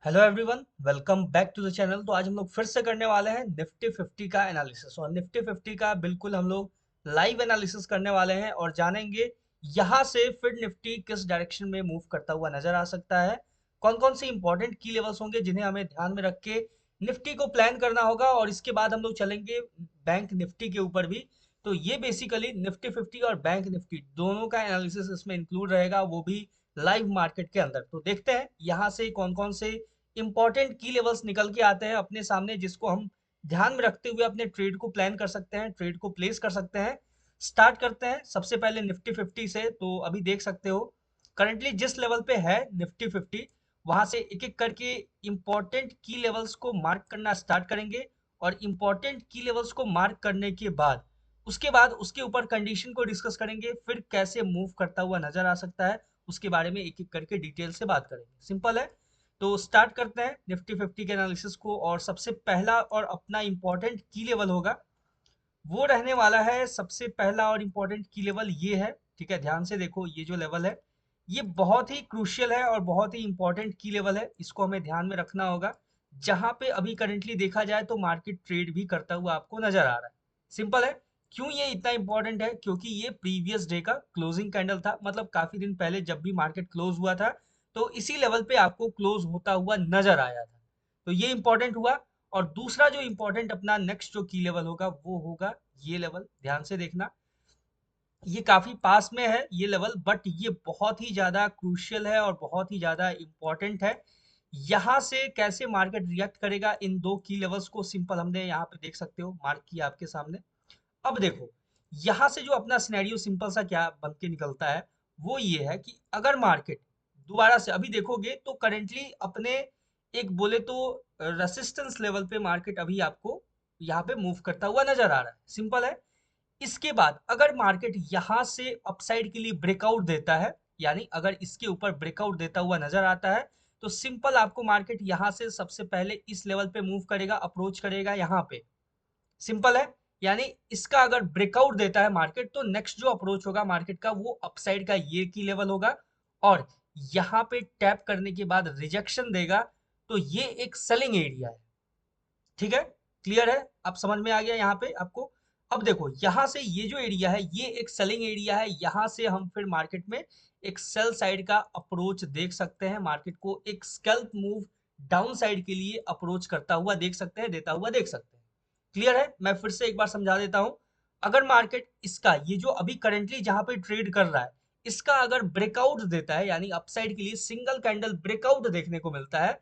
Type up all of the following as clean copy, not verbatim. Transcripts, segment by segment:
Hello everyone, welcome back to the channel. तो आज हम लोग फिर से करने वाले हैं निफ्टी 50 का एनालिसिस। और निफ्टी 50 का बिल्कुल हम लोग लाइव एनालिसिस करने वाले हैं और जानेंगे यहाँ से फिर निफ्टी किस डायरेक्शन में मूव करता हुआ नजर आ सकता है। कौन कौन से इंपॉर्टेंट की लेवल्स होंगे जिन्हें हमें ध्यान में रख के निफ्टी को प्लान करना होगा। और इसके बाद हम लोग चलेंगे बैंक निफ्टी के ऊपर भी। तो ये बेसिकली निफ्टी 50 और बैंक निफ्टी दोनों का एनालिसिस इसमें इंक्लूड रहेगा, वो भी लाइव मार्केट के अंदर। तो देखते हैं यहाँ से कौन कौन से इंपॉर्टेंट की लेवल्स निकल के आते हैं अपने सामने, जिसको हम ध्यान में रखते हुए अपने ट्रेड को प्लान कर सकते हैं, ट्रेड को प्लेस कर सकते हैं। स्टार्ट करते हैं सबसे पहले निफ्टी 50 से। तो अभी देख सकते हो करंटली जिस लेवल पे है निफ्टी 50, वहां से एक एक करके इंपॉर्टेंट की लेवल्स को मार्क करना स्टार्ट करेंगे। और इंपॉर्टेंट की लेवल्स को मार्क करने के बाद उसके ऊपर कंडीशन को डिस्कस करेंगे, फिर कैसे मूव करता हुआ नजर आ सकता है उसके बारे में एक एक करके डिटेल से बात करेंगे। सिंपल है। तो स्टार्ट करते हैं निफ्टी 50 के एनालिसिस को। और सबसे पहला और अपना इंपॉर्टेंट की लेवल होगा, वो रहने वाला है। सबसे पहला और इंपॉर्टेंट की लेवल ये है। ठीक है, ध्यान से देखो, ये जो लेवल है ये बहुत ही क्रूशियल है और बहुत ही इंपॉर्टेंट की लेवल है। इसको हमें ध्यान में रखना होगा। जहां पे अभी करंटली देखा जाए तो मार्केट ट्रेड भी करता हुआ आपको नजर आ रहा है। सिंपल है। क्यों ये इतना इंपॉर्टेंट है? क्योंकि ये प्रीवियस डे का क्लोजिंग कैंडल था, मतलब काफी दिन पहले जब भी मार्केट क्लोज हुआ था तो इसी लेवल पे आपको क्लोज होता हुआ नजर आया था। तो ये इंपॉर्टेंट हुआ। और दूसरा जो इंपॉर्टेंट अपना नेक्स्ट जो की लेवल होगा वो होगा ये लेवल। ध्यान से देखना, ये काफी पास में है ये लेवल, बट ये बहुत ही ज्यादा क्रूशियल है और बहुत ही ज्यादा इंपॉर्टेंट है। यहाँ से कैसे मार्केट रिएक्ट करेगा इन दो की लेवल्स को सिंपल हमने यहाँ पे देख सकते हो मार्क किया आपके सामने। अब देखो, यहाँ से जो अपना सिनेरियो सिंपल सा क्या बन के निकलता है वो ये है कि अगर मार्केट दोबारा से अभी देखोगे तो करेंटली अपने एक बोले तो रेसिस्टेंस लेवल पे मार्केट अभी आपको यहाँ पे मूव करता हुआ नजर आ रहा है। सिंपल है। इसके बाद अगर मार्केट यहाँ से अपसाइड के लिए ब्रेकआउट देता है, यानी अगर इसके ऊपर ब्रेकआउट देता हुआ नजर आता है, तो सिंपल आपको मार्केट यहाँ से सबसे पहले इस लेवल पे मूव करेगा, अप्रोच करेगा यहाँ पे। सिंपल है। यानी इसका अगर ब्रेकआउट देता है मार्केट तो नेक्स्ट जो अप्रोच होगा मार्केट का वो अपसाइड का ये की लेवल होगा। और यहाँ पे टैप करने के बाद रिजेक्शन देगा तो ये एक सेलिंग एरिया है। ठीक है, क्लियर है? अब समझ में आ गया यहाँ पे आपको। अब देखो, यहाँ से ये जो एरिया है ये एक सेलिंग एरिया है। यहाँ से हम फिर मार्केट में एक सेल साइड का अप्रोच देख सकते हैं, मार्केट को एक स्कैल्प मूव डाउन साइड के लिए अप्रोच करता हुआ देख सकते हैं, देता हुआ देख सकते हैं। क्लियर है? मैं फिर से एक बार समझा देता हूं। अगर मार्केट इसका ये जो अभी करंटली जहां पे ट्रेड कर रहा है इसका अगर ब्रेकआउट देता है, यानी अपसाइड के लिए सिंगल कैंडल ब्रेकआउट देखने को मिलता है,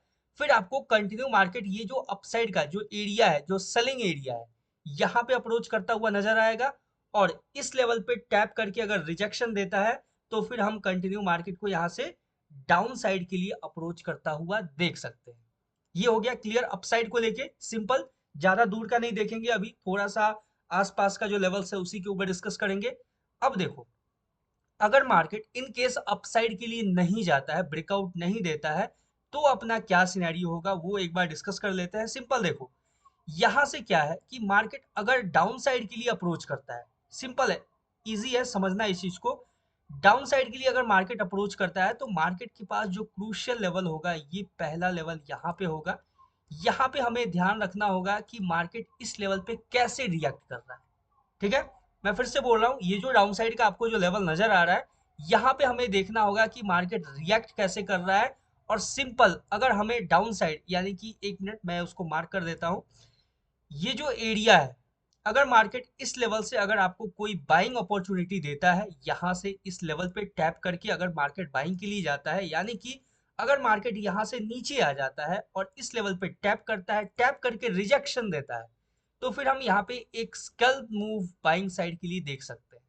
फिर आपको कंटिन्यू मार्केट ये जो अपसाइड का जो एरिया है, जो सेलिंग एरिया है, यहाँ पे अप्रोच करता हुआ नजर आएगा। और इस लेवल पे टैप करके अगर रिजेक्शन देता है तो फिर हम कंटिन्यू मार्केट को यहाँ से डाउन साइड के लिए अप्रोच करता हुआ देख सकते हैं। ये हो गया क्लियर अपसाइड को लेके। सिंपल, ज्यादा दूर का नहीं देखेंगे, अभी थोड़ा सा आसपास का जो लेवल्स है उसी के ऊपर डिस्कस करेंगे। अब देखो, अगर मार्केट इन केस अपसाइड के लिए नहीं जाता है, ब्रेकआउट नहीं देता है, तो अपना क्या सिनेरियो होगा वो एक बार डिस्कस कर लेते हैं। सिंपल देखो, यहां से क्या है कि मार्केट अगर डाउन साइड के लिए अप्रोच करता है, सिंपल है, इजी है समझना इस चीज को। डाउन साइड के लिए अगर मार्केट अप्रोच करता है तो मार्केट के पास जो क्रूशियल लेवल होगा ये पहला लेवल यहाँ पे होगा। यहाँ पे हमें ध्यान रखना होगा कि मार्केट इस लेवल पे कैसे रिएक्ट कर रहा है। ठीक है, मैं फिर से बोल रहा हूँ, ये जो डाउन साइड का आपको जो लेवल नजर आ रहा है यहाँ पे हमें देखना होगा कि मार्केट रिएक्ट कैसे कर रहा है। और सिंपल, अगर हमें डाउन साइड यानी कि एक मिनट मैं उसको मार्क कर देता हूँ, ये जो एरिया है, अगर मार्केट इस लेवल से अगर आपको कोई बाइंग अपॉर्चुनिटी देता है, यहाँ से इस लेवल पे टैप करके अगर मार्केट बाइंग के लिए जाता है, यानी कि अगर मार्केट यहाँ से नीचे आ जाता है और इस लेवल पे टैप करता है, टैप करके रिजेक्शन देता है, तो फिर हम यहाँ पे एक स्कैल्प मूव बाइंग साइड के लिए देख सकते हैं।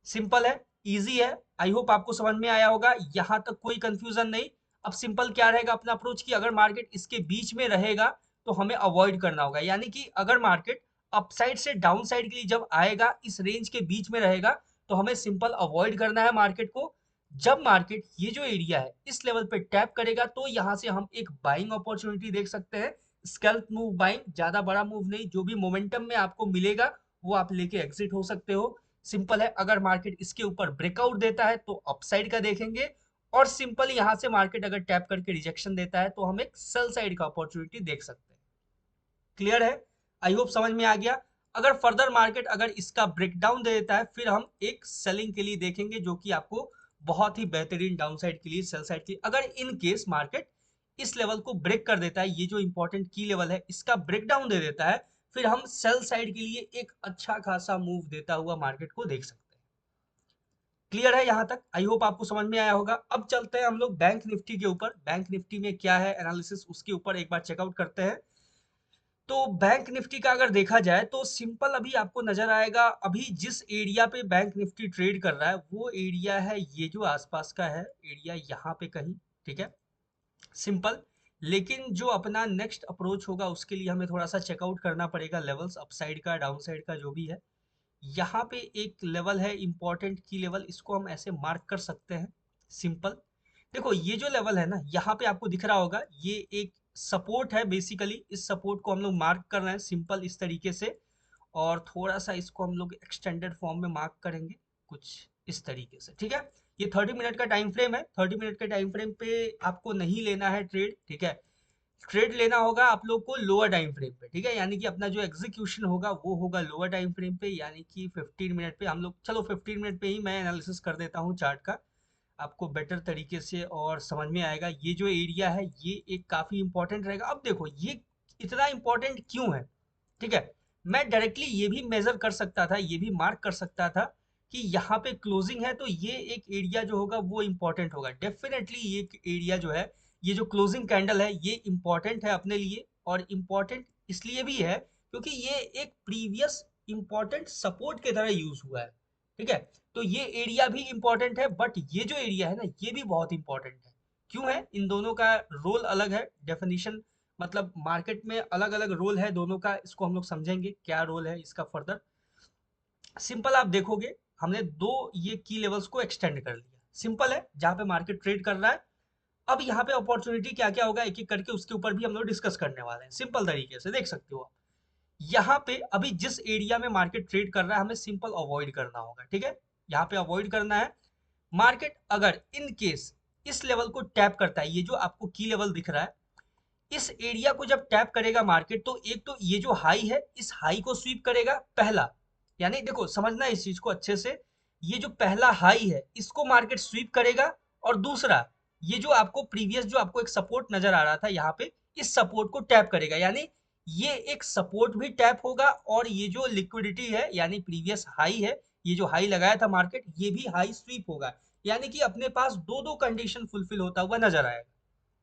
सिंपल है, इजी है। आई होप आपको समझ में आया होगा, यहां तक कोई कंफ्यूजन नहीं। अब सिंपल क्या रहेगा अपना अप्रोच की, अगर मार्केट इसके बीच में रहेगा तो हमें अवॉइड करना होगा। यानी कि अगर मार्केट अपसाइड से डाउन साइड के लिए जब आएगा, इस रेंज के बीच में रहेगा, तो हमें सिंपल अवॉइड करना है मार्केट को। जब मार्केट ये जो एरिया है इस लेवल पे टैप करेगा तो यहाँ से हम एक बाइंग अपॉर्चुनिटी देख सकते हैं। स्कैल्प मूव बाइंग, ज्यादा बड़ा मूव नहीं, जो भी मोमेंटम में आपको मिलेगा वो आप लेके एग्जिट हो सकते हो। सिंपल है। अगर मार्केट इसके ऊपर ब्रेकआउट देता है तो अपसाइड का देखेंगे, और सिंपल यहाँ से मार्केट अगर टैप करके रिजेक्शन देता है तो हम एक सेल साइड का अपॉर्चुनिटी देख सकते हैं। क्लियर है? आई होप समझ में आ गया। अगर फर्दर मार्केट अगर इसका ब्रेकडाउन दे देता है फिर हम एक सेलिंग के लिए देखेंगे, जो कि आपको बहुत ही बेहतरीन डाउन साइड के लिए, सेल साइड के लिए। अगर इन केस मार्केट इस लेवल को ब्रेक कर देता है, ये जो इंपॉर्टेंट की लेवल है इसका ब्रेकडाउन दे देता है, फिर हम सेल साइड के लिए एक अच्छा खासा मूव देता हुआ मार्केट को देख सकते हैं। क्लियर है यहाँ तक? आई होप आपको समझ में आया होगा। अब चलते हैं हम लोग बैंक निफ्टी के ऊपर। बैंक निफ्टी में क्या है एनालिसिस, उसके ऊपर एक बार चेकआउट करते हैं। तो बैंक निफ्टी का अगर देखा जाए तो सिंपल अभी आपको नजर आएगा, अभी जिस एरिया पे बैंक निफ्टी ट्रेड कर रहा है वो एरिया है ये जो आसपास का है एरिया, यहाँ पे कहीं। ठीक है, सिंपल। लेकिन जो अपना नेक्स्ट अप्रोच होगा उसके लिए हमें थोड़ा सा चेकआउट करना पड़ेगा लेवल्स, अपसाइड का डाउन साइड का जो भी है। यहाँ पे एक लेवल है इंपॉर्टेंट की लेवल, इसको हम ऐसे मार्क कर सकते हैं। सिंपल देखो, ये जो लेवल है ना, यहाँ पे आपको दिख रहा होगा ये एक सपोर्ट है बेसिकली। इस सपोर्ट को हम लोग मार्क कर रहे हैं सिंपल इस तरीके से, और थोड़ा सा इसको हम लोग एक्सटेंडेड फॉर्म में मार्क करेंगे कुछ इस तरीके से। ठीक है, ये 30 मिनट का टाइम फ्रेम है। 30 मिनट के टाइम फ्रेम पे आपको नहीं लेना है ट्रेड। ठीक है, ट्रेड लेना होगा आप लोग को लोअर टाइम फ्रेम पे। ठीक है, यानी कि अपना जो एग्जीक्यूशन होगा वो होगा लोअर टाइम फ्रेम पे, यानी कि 15 मिनट पे हम लोग। चलो 15 मिनट पे ही मैं एनालिसिस कर देता हूँ चार्ट का, आपको बेटर तरीके से और समझ में आएगा। ये जो एरिया है ये एक काफी इंपॉर्टेंट रहेगा। अब देखो ये इतना इंपॉर्टेंट क्यों है, ठीक है, मैं डायरेक्टली ये भी मेजर कर सकता था, ये भी मार्क कर सकता था कि यहाँ पे क्लोजिंग है तो ये एक एरिया जो होगा वो इंपॉर्टेंट होगा। डेफिनेटली ये एरिया जो है, ये जो क्लोजिंग कैंडल है ये इंपॉर्टेंट है अपने लिए, और इंपॉर्टेंट इसलिए भी है क्योंकि ये एक प्रीवियस इंपॉर्टेंट सपोर्ट की तरह यूज हुआ है। ठीक है, तो ये एरिया भी इंपॉर्टेंट है, बट ये जो एरिया है ना ये भी बहुत इंपॉर्टेंट है। क्यों है? इन दोनों का रोल अलग है, डेफिनेशन मतलब मार्केट में अलग अलग रोल है दोनों का। इसको हम लोग समझेंगे क्या रोल है इसका फर्दर। सिंपल आप देखोगे हमने दो ये की लेवल्स को एक्सटेंड कर लिया। सिंपल है, जहां पे मार्केट ट्रेड कर रहा है। अब यहाँ पे अपॉर्चुनिटी क्या क्या होगा एक एक करके उसके ऊपर भी हम लोग डिस्कस करने वाले हैं। सिंपल तरीके से देख सकते हो आप, यहाँ पे अभी जिस एरिया में मार्केट ट्रेड कर रहा है हमें सिंपल अवॉइड करना होगा। ठीक है, यहाँ पे अवॉइड करना है। मार्केट अगर इन केस इस लेवल को टैप करता है, ये जो आपको की लेवल दिख रहा है, इस एरिया को जब टैप करेगा मार्केट तो एक तो ये जो हाई है इस हाई को स्वीप करेगा पहला, यानी देखो समझना इस चीज को अच्छे से, ये जो पहला हाई है इसको मार्केट स्वीप करेगा। और दूसरा ये जो आपको प्रीवियस जो आपको एक सपोर्ट नजर आ रहा था यहाँ पे, इस सपोर्ट को टैप करेगा, यानी ये एक सपोर्ट भी टैप होगा और ये जो लिक्विडिटी है यानी प्रीवियस हाई है, ये जो हाई लगाया था मार्केट ये भी हाई स्वीप होगा। यानी कि अपने पास दो दो कंडीशन फुलफिल होता हुआ नजर आएगा।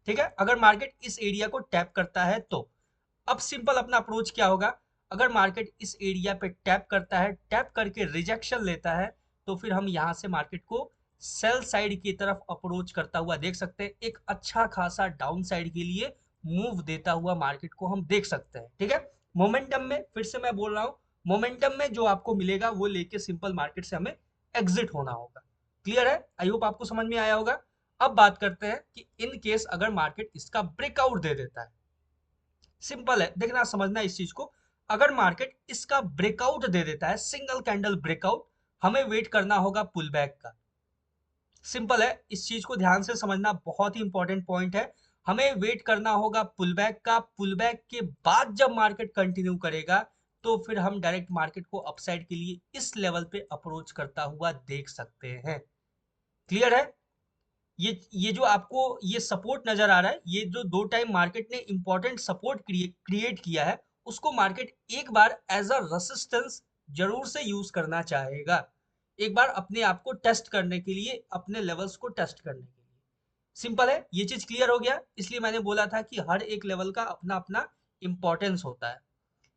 ठीक है, अगर मार्केट इस एरिया को टैप करता है तो अब सिंपल अपना अप्रोच क्या होगा, अगर मार्केट इस एरिया पे टैप करता है, टैप करके रिजेक्शन लेता है, तो फिर हम यहां से मार्केट को सेल साइड की तरफ अप्रोच करता हुआ देख सकते हैं। एक अच्छा खासा डाउन साइड के लिए मूव देता हुआ मार्केट को हम देख सकते हैं। ठीक है, मोमेंटम में फिर से मैं बोल रहा हूं, मोमेंटम में जो आपको मिलेगा वो लेके सिंपल मार्केट से हमें एग्जिट होना होगा। क्लियर है? आई होप आपको समझ में आया होगा। अब बात करते हैं कि इन केस अगर मार्केट इसका ब्रेकआउट दे देता है, सिंपल है देखना समझना इस चीज को, अगर मार्केट इसका ब्रेकआउट दे देता है सिंगल कैंडल ब्रेकआउट, हमें वेट करना होगा पुल बैक का। सिंपल है, इस चीज को ध्यान से समझना, बहुत ही इंपॉर्टेंट पॉइंट है। हमें वेट करना होगा पुल बैक का। पुल बैक के बाद जब मार्केट कंटिन्यू करेगा तो फिर हम डायरेक्ट मार्केट को अपसाइड के लिए इस लेवल पे अप्रोच करता हुआ देख सकते हैं। क्लियर है? ये जो आपको ये सपोर्ट नजर आ रहा है, ये जो दो टाइम मार्केट ने इंपॉर्टेंट सपोर्ट क्रिएट किया है, उसको मार्केट एक बार एज अ रेसिस्टेंस जरूर से यूज करना चाहेगा, एक बार अपने आप को टेस्ट करने के लिए, अपने लेवल्स को टेस्ट करने के लिए। सिंपल है, ये चीज क्लियर हो गया। इसलिए मैंने बोला था कि हर एक लेवल का अपना अपना इंपॉर्टेंस होता है।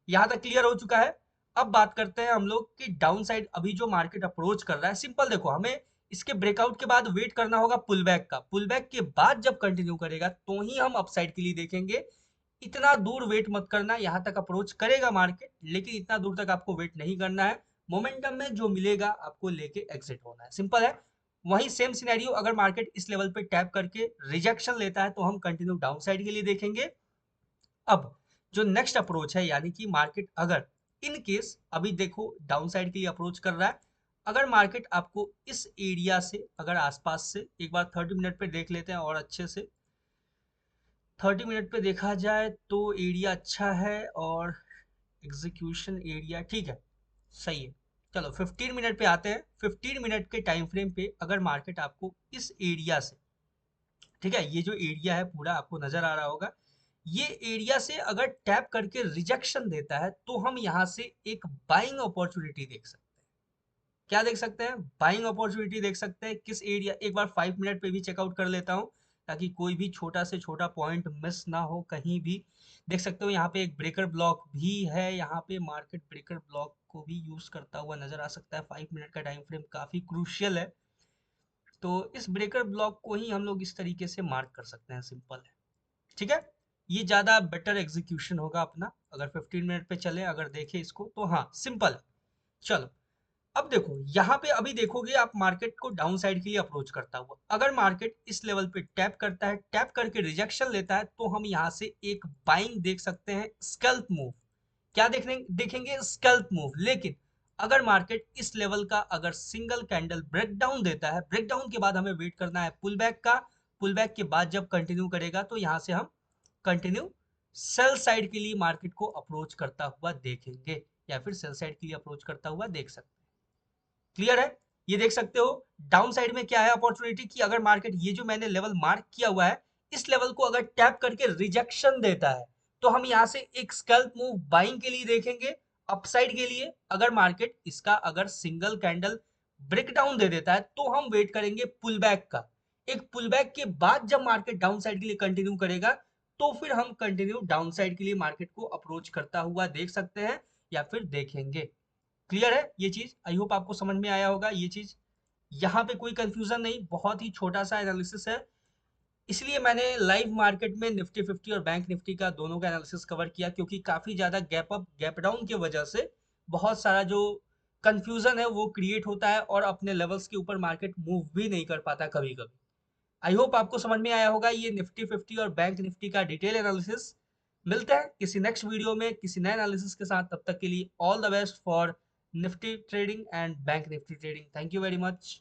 यहाँ तक क्लियर हो चुका है। अब बात करते हैं हम लोग कि डाउन साइड अभी जो मार्केट अप्रोच कर रहा है। सिंपल देखो, हमें इसके ब्रेकआउट के बाद वेट करना होगा पुल बैक का। पुल बैक के बाद जब कंटिन्यू करेगा तो ही हम अपसाइड के लिए देखेंगे। इतना दूर वेट मत करना, यहाँ तक अप्रोच करेगा मार्केट लेकिन इतना दूर तक आपको वेट नहीं करना है। मोमेंटम में जो मिलेगा आपको लेके एग्जिट होना है। सिंपल है। वही सेम सिनेरियो, अगर मार्केट इस लेवल पे टैप करके रिजेक्शन लेता है तो हम कंटिन्यू डाउन साइड के लिए देखेंगे। अब जो नेक्स्ट अप्रोच है, यानी कि मार्केट अगर इन केस अभी देखो डाउन साइड के लिए अप्रोच कर रहा है, अगर मार्केट आपको इस एरिया से अगर आसपास से एक बार 30 मिनट पे देख लेते हैं और अच्छे से 30 मिनट पे देखा जाए तो एरिया अच्छा है और एग्जीक्यूशन एरिया ठीक है, सही है। चलो 15 मिनट पे आते हैं। 15 मिनट के टाइम फ्रेम पे अगर मार्केट आपको इस एरिया से, ठीक है, ये जो एरिया है पूरा आपको नजर आ रहा होगा, ये एरिया से अगर टैप करके रिजेक्शन देता है तो हम यहाँ से एक बाइंग अपॉर्चुनिटी देख सकते हैं। क्या देख सकते हैं? बाइंग अपॉर्चुनिटी देख सकते हैं। किस एरिया, एक बार 5 मिनट पे भी चेकआउट कर लेता हूँ ताकि कोई भी छोटा से छोटा पॉइंट मिस ना हो कहीं भी। देख सकते हो यहाँ पे एक ब्रेकर ब्लॉक भी है, यहाँ पे मार्केट ब्रेकर ब्लॉक को भी यूज करता हुआ नजर आ सकता है। 5 मिनट का टाइम फ्रेम काफी क्रूशियल है, तो इस ब्रेकर ब्लॉक को ही हम लोग इस तरीके से मार्क कर सकते हैं। सिंपल है, ठीक है। ये ज्यादा बेटर एग्जीक्यूशन होगा अपना अगर 15 मिनट पे चले, अगर देखें इसको तो हाँ सिंपल है। चलो अब देखो यहाँ पे, अभी देखोगे आप मार्केट को डाउन साइड के लिए अप्रोच करता हुआ। अगर मार्केट इस लेवल पे टैप करता है, टैप करके रिजेक्शन लेता है, तो हम यहाँ से एक बाइंग देख सकते हैं, स्कैल्प मूव। क्या देखने देखेंगे? Scalp move. लेकिन अगर मार्केट इस लेवल का अगर सिंगल कैंडल ब्रेकडाउन देता है, ब्रेकडाउन के बाद हमें वेट करना है पुल बैक का। पुल बैक के बाद जब कंटिन्यू करेगा तो यहाँ से हम कंटिन्यू सेल साइड के लिए मार्केट को अप्रोच करता हुआ देखेंगे, या फिर सेल साइड के लिए अप्रोच करता हुआ देख सकते हैं। क्लियर है? ये देख सकते हो डाउन साइड में क्या है अपॉर्चुनिटी की। अगर मार्केट ये जो मैंने लेवल मार्क किया हुआ है, इस लेवल को अगर टैप करके रिजेक्शन देता है तो हम यहां से एक स्कैल्प मूव बाइंग के लिए देखेंगे, अपसाइड के लिए। अगर मार्केट इसका अगर सिंगल कैंडल ब्रेकडाउन दे देता है तो हम वेट करेंगे पुल बैक का। एक पुल बैक के बाद जब मार्केट डाउन साइड के लिए कंटिन्यू करेगा तो फिर हम कंटिन्यू डाउन साइड के लिए मार्केट को अप्रोच करता हुआ देख सकते हैं या फिर देखेंगे। क्लियर है ये चीज? आई होप आपको समझ में आया होगा ये चीज। यहाँ पे कोई कंफ्यूजन नहीं, बहुत ही छोटा सा एनालिसिस है। इसलिए मैंने लाइव मार्केट में निफ्टी 50 और बैंक निफ्टी का दोनों का एनालिसिस कवर किया, क्योंकि काफी ज्यादा गैप अप गैप डाउन की वजह से बहुत सारा जो कंफ्यूजन है वो क्रिएट होता है और अपने लेवल्स के ऊपर मार्केट मूव भी नहीं कर पाता कभी कभी। आई होप आपको समझ में आया होगा ये निफ्टी 50 और बैंक निफ्टी का डिटेल एनालिसिस। मिलते हैं किसी नेक्स्ट वीडियो में किसी नए एनालिसिस के साथ। तब तक के लिए all the best for Nifty trading and bank Nifty trading. Thank you very much.